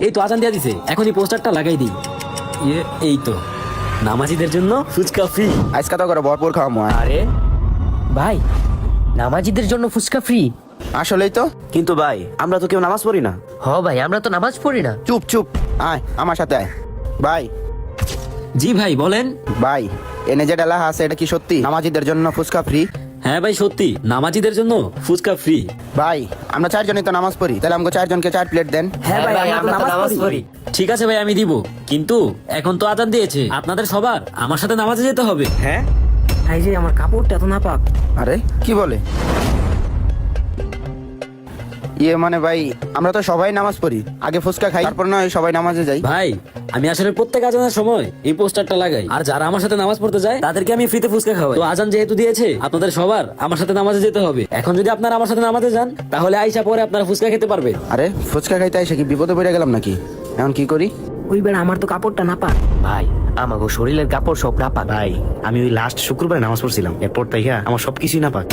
এই তো আজান দিয়া দিছে, এখনই পোস্টারটা লাগাই দিই। এই তো নামাজিদের জন্য ফুচকা ফ্রি। আজকে তো করে ভরপুর খাওয়ামো। আরে ভাই, নামাজিদের জন্য ফুচকা ফ্রি? আসলেই তো। কিন্তু ভাই আমরা তো কেউ নামাজ পড়ি না। হ ভাই, আমরা তো নামাজ পড়ি না। চুপ চুপ, আয় আমার সাথে আয়। ভাই জি ভাই বলেন। ভাই, এনে যে ডালা আছে এটা কি সত্যি নামাজিদের জন্য ফুচকা ফ্রি? হ্যাঁ ভাই সত্যি, নামাজিদের জন্য ফুচকা ফ্রি। ভাই আমরা 4 জনই তো নামাজ পড়ি, তাহলে আমাকে 4 জনকে 4 প্লেট দেন। হ্যাঁ ভাই, আমরা তো নামাজ পড়ি। ঠিক আছে ভাই, আমি দিব, কিন্তু এখন তো আজান দিয়েছে, আপনাদের সবার আমার সাথে নামাজে যেতে হবে। হ্যাঁ এই যে আমার কাপড়টা তো না পাক। আরে কি বলে? মানে ভাই আমরা তো সবাই নামাজ পড়ি, আগে ফুচকা খাই তারপর নয় সবাই নামাজে যাই। ভাই আমি আসলে প্রত্যেক আজানের সময় এই পোস্টারটা লাগাই, আর যারা আমার সাথে নামাজ পড়তে যায় তাদেরকে আমি ফ্রিতে ফুচকা খাওয়াই। তো আজান যেহেতু দিয়েছে, আপনাদের সবার আমার সাথে নামাজে যেতে হবে। এখন যদি আপনারা আমার সাথে নামাজে যান, তাহলে আইসা পরে আপনারা ফুচকা খেতে পারবেন। আরে ফুচকা খাইতে এসে কি বিপদে পড়ে গেলাম নাকি? এখন কি করি? ওই বেড়া আমার তো কাপড়টা না পাক। ভাই আমাগো শরীরের কাপড় সব না পাক। ভাই, আমি ওই লাস্ট শুক্রবারে নামাজ পড়ছিলাম, এরপর থেকে আমার সবকিছুই না পাক।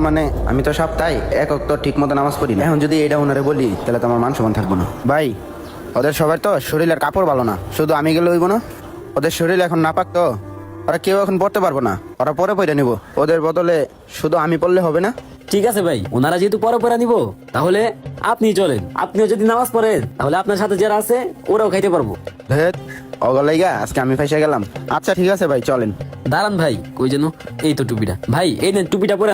মানে আমি তো সপ্তাহে এক ওয়াক্ত ঠিক মতো নামাজ পড়ি না। এখন যদি এটা ওনারে বলি তাহলে তো আমার মান সম্মান থাকবো না। ভাই ওদের সবার তো শরীরের কাপড় ভালো না, শুধু আমি গেলে হইব না? ওদের শরীর এখন নাপাক তো, ওরা কেউ এখন পড়তে পারবো না, ওরা পরে পড়ে নিব। ওদের বদলে শুধু আমি পড়লে হবে না? ঠিক আছে ভাই, ওনারা যেহেতু পরে পরে নিব, তাহলে আপনি চলেন। আপনিও যদি নামাজ পড়েন তাহলে আপনার সাথে যারা আছে ওরাও খাইতে পারবো। ধেত অগলাইগা, আজকে আমি ফেসে গেলাম। আচ্ছা ঠিক আছে ভাই চলেন। দাঁড়ান ভাই, কই যেন, এই তো টুপিটা। ভাই এই নেন টুপিটা পরে